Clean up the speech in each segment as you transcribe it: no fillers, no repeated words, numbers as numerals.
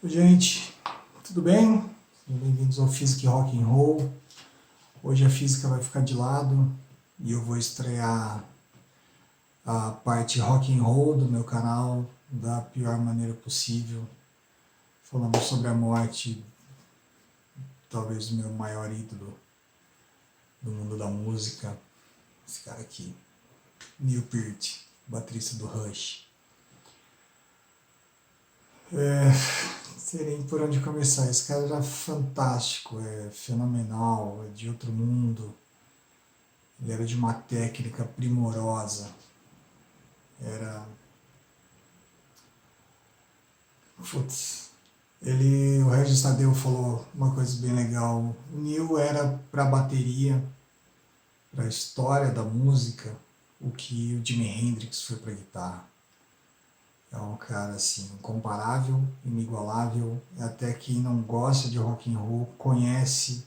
Oi, gente, tudo bem? Sejam bem-vindos ao Physics Rock and Roll. Hoje a física vai ficar de lado e eu vou estrear a parte rock and roll do meu canal da pior maneira possível, falando sobre a morte, talvez do meu maior ídolo do mundo da música, esse cara aqui, Neil Peart, baterista do Rush. Sei nem por onde começar. Esse cara era fantástico, é fenomenal, é de outro mundo. Ele era de uma técnica primorosa. Putz. O Regis Tadeu falou uma coisa bem legal. O Neil era para a bateria, para a história da música, o que o Jimi Hendrix foi para a guitarra. É um cara assim, incomparável, inigualável. Até quem não gosta de rock and roll conhece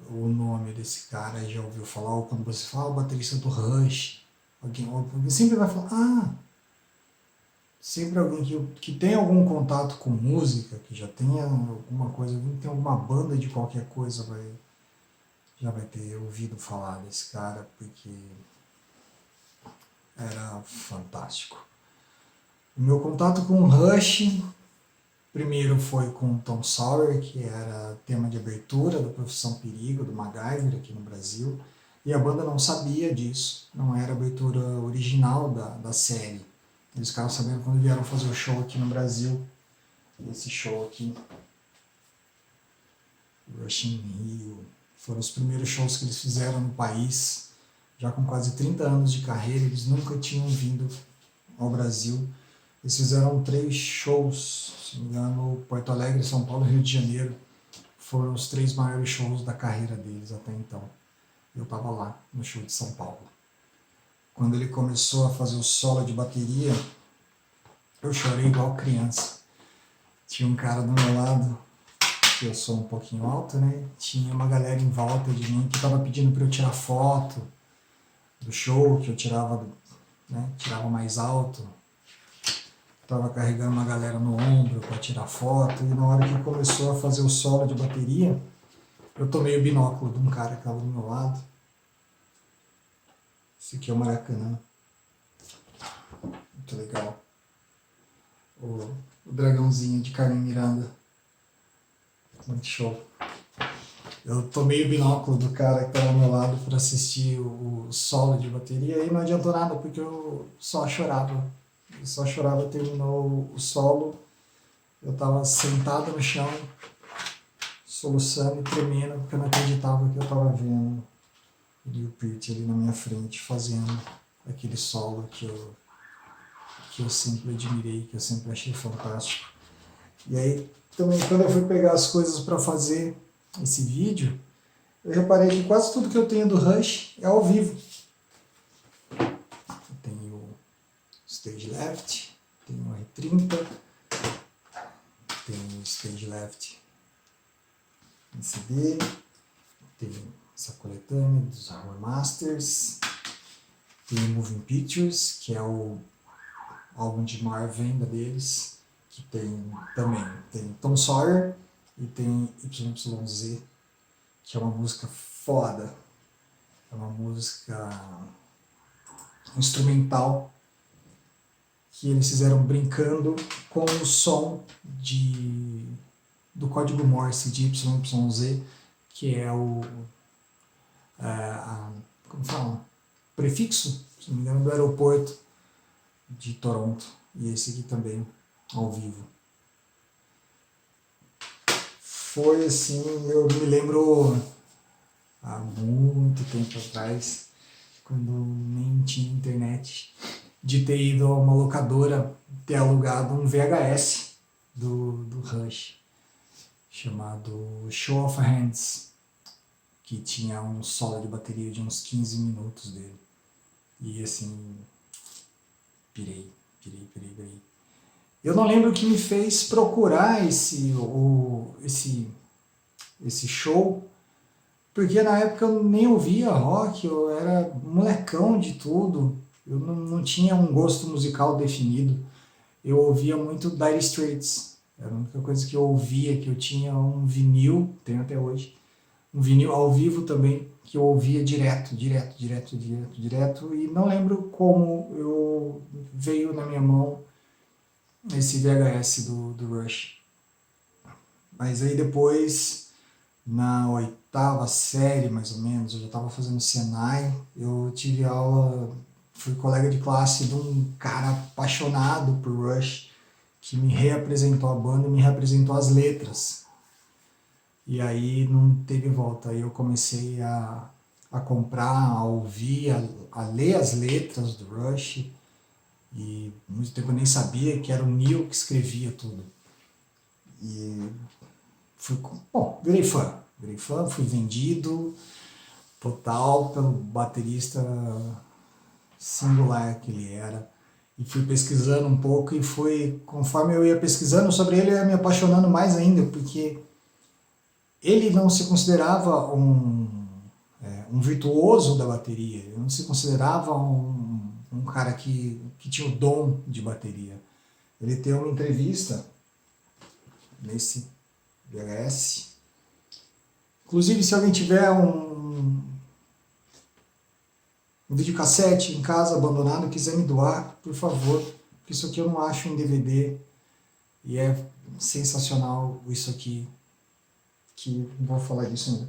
o nome desse cara, já ouviu falar. Ou quando você fala o baterista do Rush, alguém sempre vai falar, sempre alguém que tem algum contato com música, que já tenha alguma coisa, tem alguma banda de qualquer coisa, já vai ter ouvido falar desse cara, porque era fantástico. O meu contato com o Rush, primeiro foi com Tom Sawyer, que era tema de abertura da Profissão Perigo, do MacGyver aqui no Brasil, e a banda não sabia disso, não era a abertura original da série. Eles ficaram sabendo quando vieram fazer o show aqui no Brasil, esse show aqui, Rush in Rio, foram os primeiros shows que eles fizeram no país, já com quase 30 anos de carreira, eles nunca tinham vindo ao Brasil. Eles fizeram 3 shows, se não me engano, Porto Alegre, São Paulo e Rio de Janeiro. Foram os 3 maiores shows da carreira deles até então. Eu estava lá, no show de São Paulo. Quando ele começou a fazer o solo de bateria, eu chorei igual criança. Tinha um cara do meu lado, que eu sou um pouquinho alto, né? Tinha uma galera em volta de mim que estava pedindo para eu tirar foto do show, que eu tirava mais alto. Estava carregando uma galera no ombro para tirar foto, e na hora que começou a fazer o solo de bateria, eu tomei o binóculo de um cara que estava do meu lado. Esse aqui é o Maracanã. Muito legal. O dragãozinho de Carmen Miranda. Muito show. Eu tomei o binóculo do cara que estava ao meu lado para assistir o solo de bateria e não adiantou nada, porque eu só chorava. Terminou o solo, eu estava sentado no chão, soluçando e tremendo, porque eu não acreditava que eu estava vendo o Neil Peart ali na minha frente, fazendo aquele solo que eu sempre admirei, que eu sempre achei fantástico. E aí, também, quando eu fui pegar as coisas para fazer esse vídeo, eu reparei que quase tudo que eu tenho do Rush é ao vivo. Eu tenho o Stage Left, tenho o R30, tenho o Stage Left em CD, tenho essa coletânea dos Horror Masters, tenho Moving Pictures, que é o álbum de maior venda deles, que tem Tom Sawyer e tem YYZ, que é uma música foda, é uma música instrumental que eles fizeram brincando com o som do código Morse de YYZ, que é como fala? Prefixo, se não me engano, do aeroporto de Toronto, e esse aqui também, ao vivo. Foi assim, eu me lembro há muito tempo atrás, quando nem tinha internet, de ter ido a uma locadora, ter alugado um VHS do Rush, chamado Show of Hands, que tinha um solo de bateria de uns 15 minutos dele. E assim, pirei. Eu não lembro o que me fez procurar esse show, porque na época eu nem ouvia rock, eu era molecão de tudo, eu não tinha um gosto musical definido. Eu ouvia muito Dire Straits, Era a única coisa que eu ouvia, que eu tinha um vinil, tenho até hoje, um vinil ao vivo também, que eu ouvia direto, e não lembro como eu veio na minha mão esse VHS do Rush. Mas aí depois, na oitava série, mais ou menos, eu já estava fazendo Senai, eu tive aula, fui colega de classe de um cara apaixonado por Rush, que me reapresentou a banda, me reapresentou as letras. E aí não teve volta, aí eu comecei a comprar, a ouvir, a ler as letras do Rush, e muito tempo eu nem sabia que era o Neil que escrevia tudo. E fui, bom, virei fã, fui vendido total pelo baterista singular que ele era. E fui pesquisando um pouco e conforme eu ia pesquisando sobre ele, eu ia me apaixonando mais ainda, porque ele não se considerava um virtuoso da bateria, ele não se considerava um cara que tinha o dom de bateria. Ele tem uma entrevista nesse VHS. Inclusive, se alguém tiver um videocassete em casa abandonado e quiser me doar, por favor, porque isso aqui eu não acho em DVD e é sensacional isso aqui, que não vou falar disso ainda.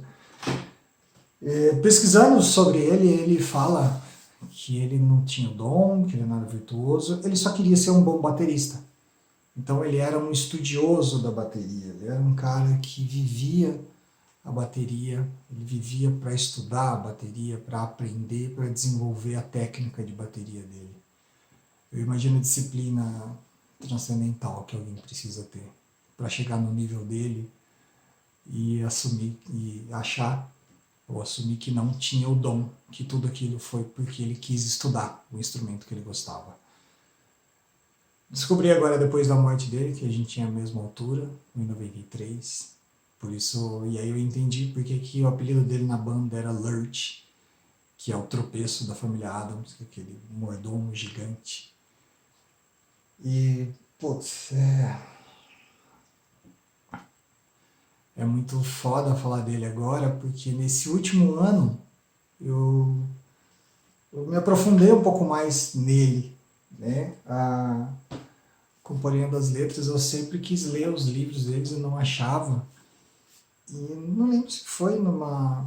Pesquisando sobre ele, ele fala que ele não tinha dom, que ele não era virtuoso, ele só queria ser um bom baterista. Então ele era um estudioso da bateria, ele era um cara que vivia a bateria, ele vivia para estudar a bateria, para aprender, para desenvolver a técnica de bateria dele. Eu imagino a disciplina transcendental que alguém precisa ter para chegar no nível dele e assumir e achar ou assumir que não tinha o dom, que tudo aquilo foi porque ele quis estudar o instrumento que ele gostava. Descobri agora, depois da morte dele, que a gente tinha a mesma altura, em 93. Por isso, e aí eu entendi porque que o apelido dele na banda era Lurch, que é o tropeço da família Adams, que é aquele mordomo gigante. E, putz, é muito foda falar dele agora, porque nesse último ano eu me aprofundei um pouco mais nele, né? Componendo as letras, eu sempre quis ler os livros deles, eu não achava. E não lembro se foi numa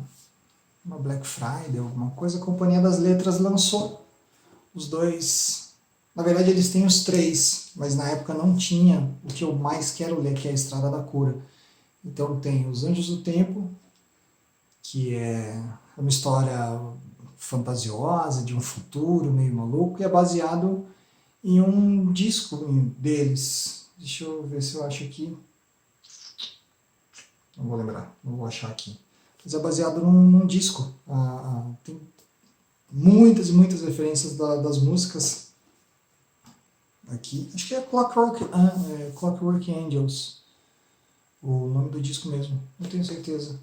Black Friday, alguma coisa, a Companhia das Letras lançou os dois. Na verdade, eles têm os três, mas na época não tinha o que eu mais quero ler, que é a Estrada da Cura. Então tem Os Anjos do Tempo, que é uma história fantasiosa, de um futuro meio maluco, e é baseado em um disco deles. Deixa eu ver se eu acho aqui. Não vou lembrar, não vou achar aqui. Mas é baseado num disco. Tem muitas e muitas referências das músicas aqui. Acho que é Clockwork Angels, o nome do disco mesmo, não tenho certeza.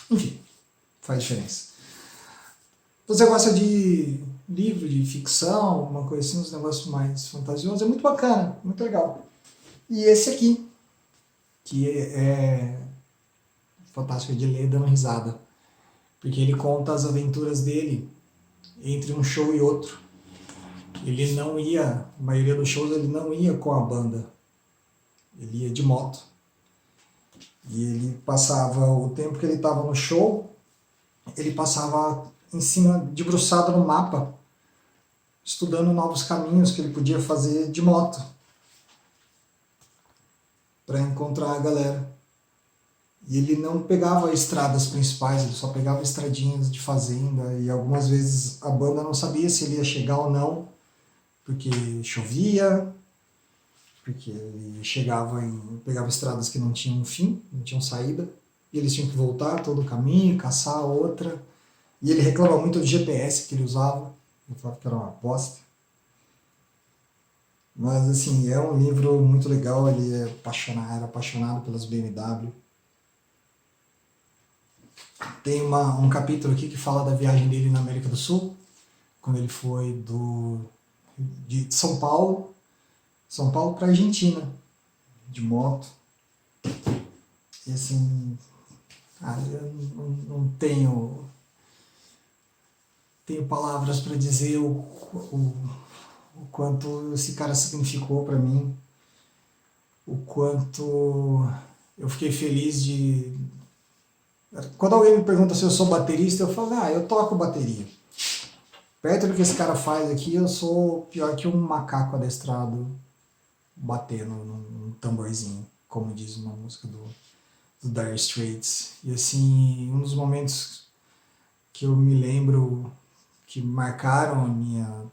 Enfim, faz diferença. Você gosta de livro, de ficção, uma coisa assim, uns negócios mais fantasiosos, é muito bacana, muito legal. E esse aqui, que é fantástico de ler dando risada, porque ele conta as aventuras dele entre um show e outro. Ele não ia, a maioria dos shows ele não ia com a banda, ele ia de moto. E ele passava o tempo que ele estava no show, ele passava em cima, debruçado no mapa, estudando novos caminhos que ele podia fazer de moto para encontrar a galera. E ele não pegava estradas principais, ele só pegava estradinhas de fazenda, e algumas vezes a banda não sabia se ele ia chegar ou não, porque chovia, porque ele pegava estradas que não tinham fim, não tinham saída, e eles tinham que voltar todo o caminho, caçar outra. E ele reclama muito do GPS que ele usava, ele falava que era uma bosta. Mas assim, é um livro muito legal, ele era apaixonado pelas BMW. Tem um capítulo aqui que fala da viagem dele na América do Sul, quando ele foi do de São Paulo para Argentina, de moto. E assim, cara, eu não tenho palavras para dizer o quanto esse cara significou para mim, o quanto eu fiquei feliz de... Quando alguém me pergunta se eu sou baterista, eu falo, eu toco bateria. Perto do que esse cara faz aqui, eu sou pior que um macaco adestrado batendo num tamborzinho, como diz uma música do Dire Straits. E assim, um dos momentos que eu me lembro que marcaram a minha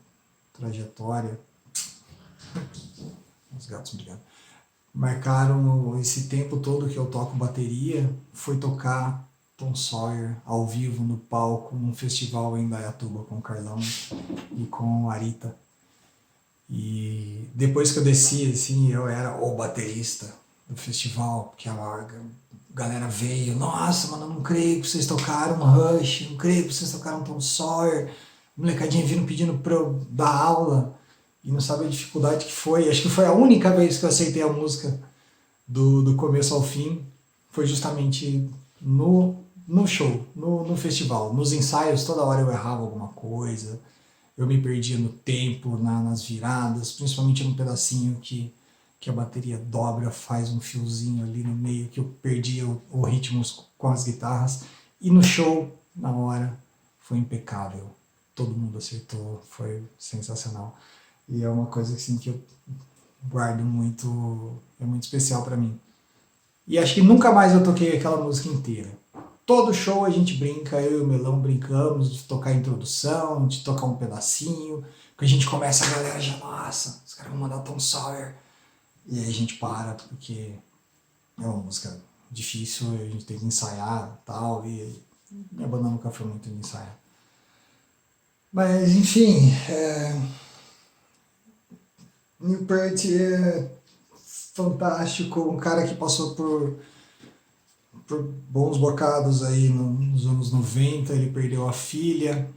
trajetória, os gatos brigando, marcaram esse tempo todo que eu toco bateria, foi tocar Tom Sawyer ao vivo no palco, num festival em Indaiatuba com o Carlão e com a Arita. E depois que eu desci, assim, eu era o baterista do festival, porque a galera veio, nossa, mano, eu não creio que vocês tocaram Rush, não creio que vocês tocaram Tom Sawyer, molecadinha vindo pedindo pra eu dar aula, e não sabe a dificuldade que foi. Acho que foi a única vez que eu aceitei a música do começo ao fim, foi justamente no show, no festival. Nos ensaios, toda hora eu errava alguma coisa, eu me perdia no tempo, nas viradas, principalmente no pedacinho que a bateria dobra, faz um fiozinho ali no meio, que eu perdia o ritmo com as guitarras. E no show, na hora, foi impecável. Todo mundo acertou, foi sensacional. E é uma coisa assim, que eu guardo muito, é muito especial para mim. E acho que nunca mais eu toquei aquela música inteira. Todo show a gente brinca, eu e o Melão brincamos de tocar a introdução, de tocar um pedacinho, porque a gente começa, a galera já, nossa, os caras vão mandar Tom Sawyer. E aí a gente para, porque é uma música difícil, a gente tem que ensaiar e tal, e minha banda nunca foi muito de ensaiar. Mas, enfim, Neil Peart é fantástico, um cara que passou por bons bocados aí nos anos 90, ele perdeu a filha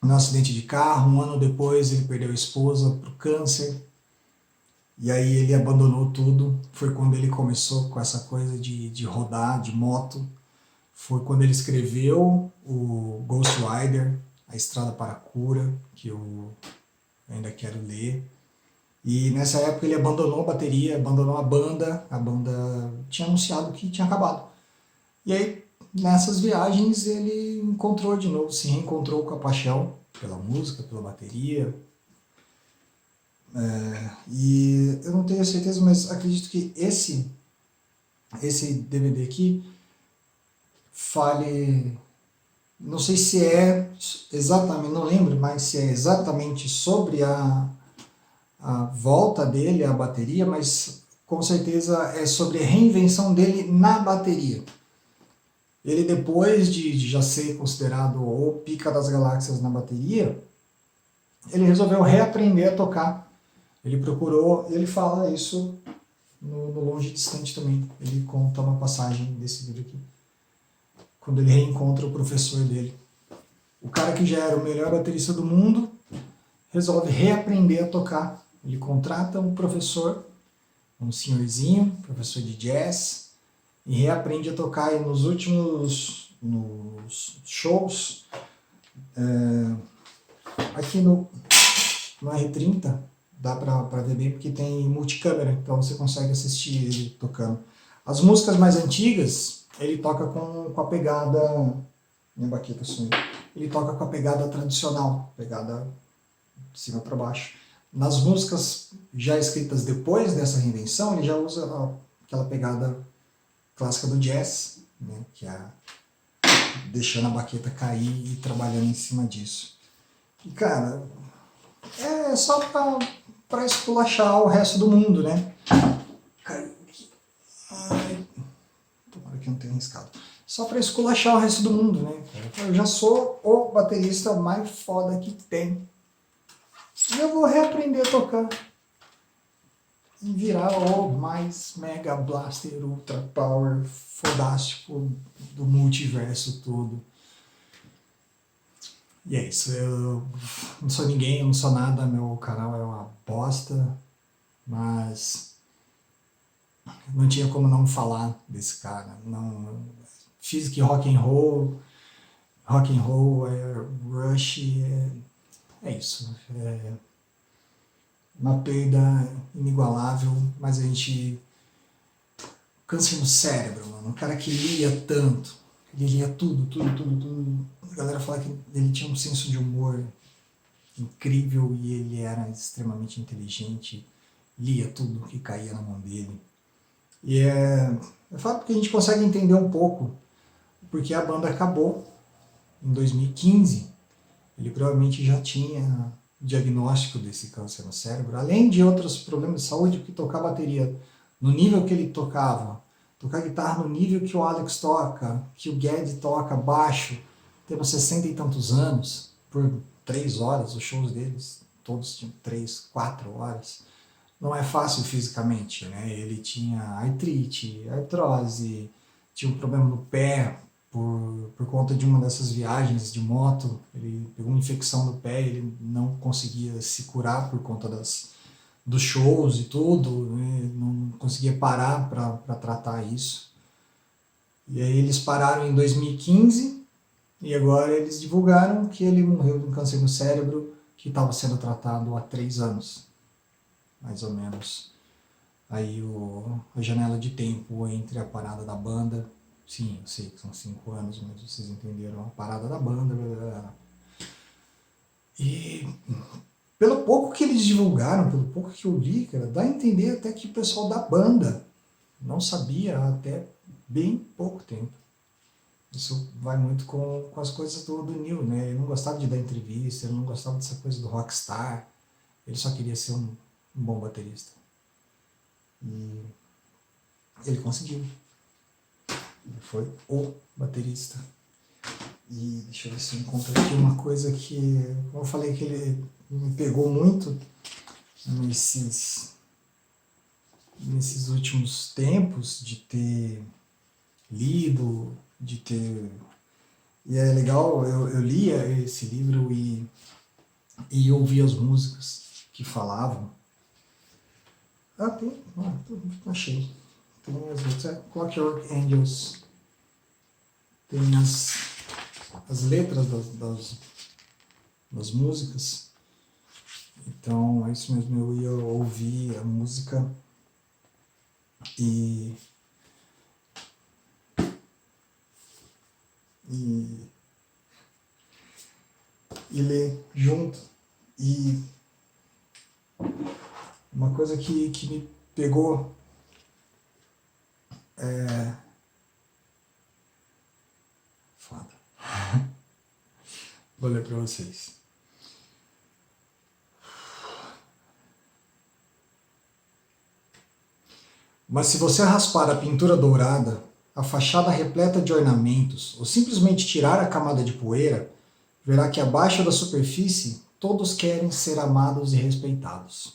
num acidente de carro, um ano depois ele perdeu a esposa por câncer, e aí ele abandonou tudo. Foi quando ele começou com essa coisa de rodar, de moto, foi quando ele escreveu o Ghost Rider, A Estrada para a Cura, que eu ainda quero ler. E nessa época ele abandonou a bateria, abandonou a banda tinha anunciado que tinha acabado. E aí, nessas viagens, ele encontrou de novo, se reencontrou com a paixão pela música, pela bateria. E eu não tenho certeza, mas acredito que esse DVD aqui fale... Não sei se é exatamente, não lembro, mas se é exatamente sobre a volta dele à bateria, mas com certeza é sobre a reinvenção dele na bateria. Ele, depois de já ser considerado o pica das galáxias na bateria, ele resolveu reaprender a tocar. Ele procurou, ele fala isso no Longe e Distante também. Ele conta uma passagem desse livro aqui, quando ele reencontra o professor dele. O cara que já era o melhor baterista do mundo resolve reaprender a tocar. Ele contrata um professor, um senhorzinho, professor de jazz, e reaprende a tocar. E nos últimos shows, aqui no R30, dá pra ver bem porque tem multicâmera, então você consegue assistir ele tocando. As músicas mais antigas, ele toca com a pegada... Minha baqueta sumiu. Ele toca com a pegada tradicional, pegada de cima para baixo. Nas músicas já escritas depois dessa reinvenção, ele já usa aquela pegada clássica do jazz, né, que é deixando a baqueta cair e trabalhando em cima disso. E, cara, é só pra esculachar o resto do mundo, né? Ai, tomara que não tenha riscado. Só pra esculachar o resto do mundo, né? Eu já sou o baterista mais foda que tem. E eu vou reaprender a tocar. E virar o mais mega blaster, ultra power, fodástico do multiverso todo. E é isso, eu não sou ninguém, eu não sou nada, meu canal é uma bosta, mas não tinha como não falar desse cara. Não, Physic rock and roll, Rush, é isso. É uma perda inigualável, mas a gente câncer no cérebro, mano. Um cara que lia tanto, ele lia tudo, tudo, tudo, tudo. A galera fala que ele tinha um senso de humor incrível e ele era extremamente inteligente, lia tudo que caía na mão dele. E é fato que a gente consegue entender um pouco porque a banda acabou em 2015. Ele provavelmente já tinha diagnóstico desse câncer no cérebro, além de outros problemas de saúde, porque tocar bateria no nível que ele tocava, tocar guitarra no nível que o Alex toca, que o Guedes toca baixo, tendo 60 e tantos anos, por 3 horas, os shows deles, todos tinham 3, 4 horas. Não é fácil fisicamente, né? Ele tinha artrite, artrose, tinha um problema no pé, por conta de uma dessas viagens de moto, ele pegou uma infecção no pé, ele não conseguia se curar por conta dos shows e tudo, né? Não conseguia parar para tratar isso. E aí eles pararam em 2015 e agora eles divulgaram que ele morreu de um câncer no cérebro que estava sendo tratado há 3 anos, mais ou menos. Aí a janela de tempo entre a parada da banda. Sim, eu sei que são 5 anos, mas vocês entenderam a parada da banda. Blá, blá, blá. E pelo pouco que eles divulgaram, pelo pouco que eu li, cara, dá a entender até que o pessoal da banda não sabia até bem pouco tempo. Isso vai muito com as coisas do Neil, né? Ele não gostava de dar entrevista, ele não gostava dessa coisa do rockstar, ele só queria ser um bom baterista. E ele conseguiu. Ele foi o baterista. E deixa eu ver se eu encontro aqui uma coisa que, como eu falei, que ele me pegou muito nesses últimos tempos, de ter lido, de ter... E é legal, eu lia esse livro e ouvia as músicas que falavam. Achei. Tem as músicas, Clockwork Angels. Tem as letras das músicas. Então é isso mesmo, eu ia ouvir a música e ler junto. E uma coisa que me pegou foda. Vou ler para vocês. Mas se você raspar a pintura dourada, a fachada repleta de ornamentos, ou simplesmente tirar a camada de poeira, verá que abaixo da superfície todos querem ser amados e respeitados.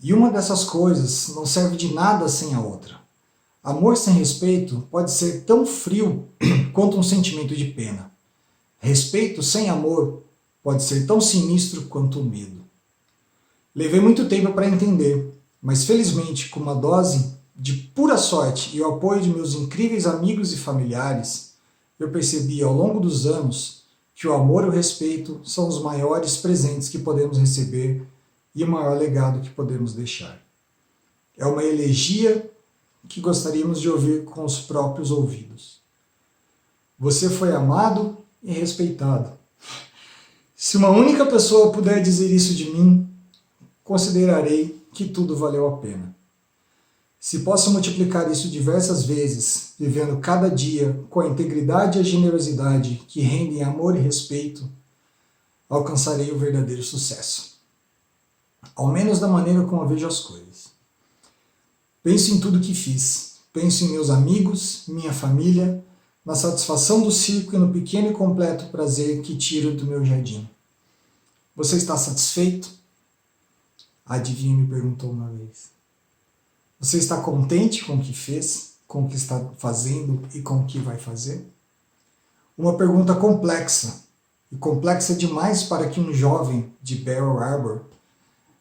E uma dessas coisas não serve de nada sem a outra. Amor sem respeito pode ser tão frio quanto um sentimento de pena. Respeito sem amor pode ser tão sinistro quanto o medo. Levei muito tempo para entender, mas felizmente, com uma dose de pura sorte e o apoio de meus incríveis amigos e familiares, eu percebi ao longo dos anos que o amor e o respeito são os maiores presentes que podemos receber e o maior legado que podemos deixar. É uma elegia que gostaríamos de ouvir com os próprios ouvidos. Você foi amado e respeitado. Se uma única pessoa puder dizer isso de mim, considerarei que tudo valeu a pena. Se posso multiplicar isso diversas vezes, vivendo cada dia com a integridade e a generosidade que rendem amor e respeito, alcançarei o verdadeiro sucesso. Ao menos da maneira como eu vejo as coisas. Penso em tudo que fiz. Penso em meus amigos, minha família, na satisfação do circo e no pequeno e completo prazer que tiro do meu jardim. Você está satisfeito? A adivinha me perguntou uma vez. Você está contente com o que fez, com o que está fazendo e com o que vai fazer? Uma pergunta complexa e complexa demais para que um jovem de Pearl Harbor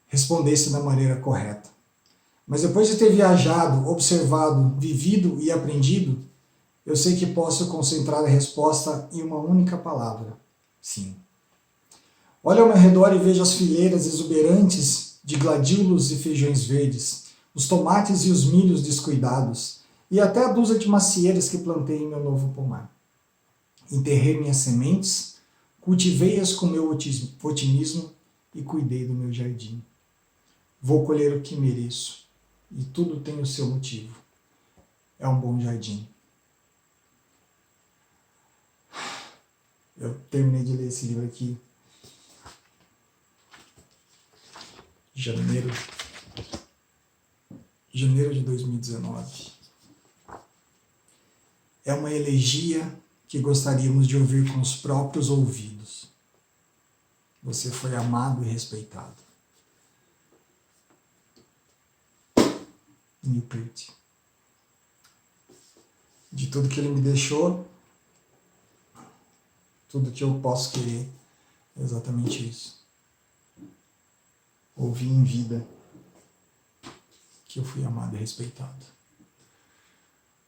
respondesse da maneira correta. Mas depois de ter viajado, observado, vivido e aprendido, eu sei que posso concentrar a resposta em uma única palavra: sim. Olho ao meu redor e vejo as fileiras exuberantes de gladiolos e feijões verdes, os tomates e os milhos descuidados, e até a dúzia de macieiras que plantei em meu novo pomar. Enterrei minhas sementes, cultivei-as com meu otimismo e cuidei do meu jardim. Vou colher o que mereço, e tudo tem o seu motivo. É um bom jardim. Eu terminei de ler esse livro aqui em janeiro de 2019. É uma elegia que gostaríamos de ouvir com os próprios ouvidos. Você foi amado e respeitado. Neil Peart. De tudo que ele me deixou, tudo que eu posso querer é exatamente isso. Ouvir em vida que eu fui amado e respeitado.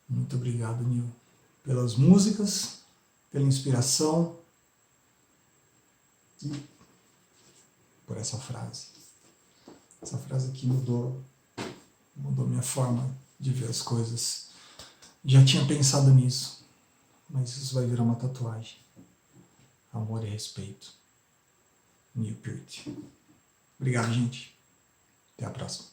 Muito obrigado, Neil, pelas músicas, pela inspiração e por essa frase. Essa frase aqui mudou minha forma de ver as coisas. Já tinha pensado nisso, mas isso vai virar uma tatuagem. Amor e respeito. Neil Peart. Obrigado, gente. Até a próxima.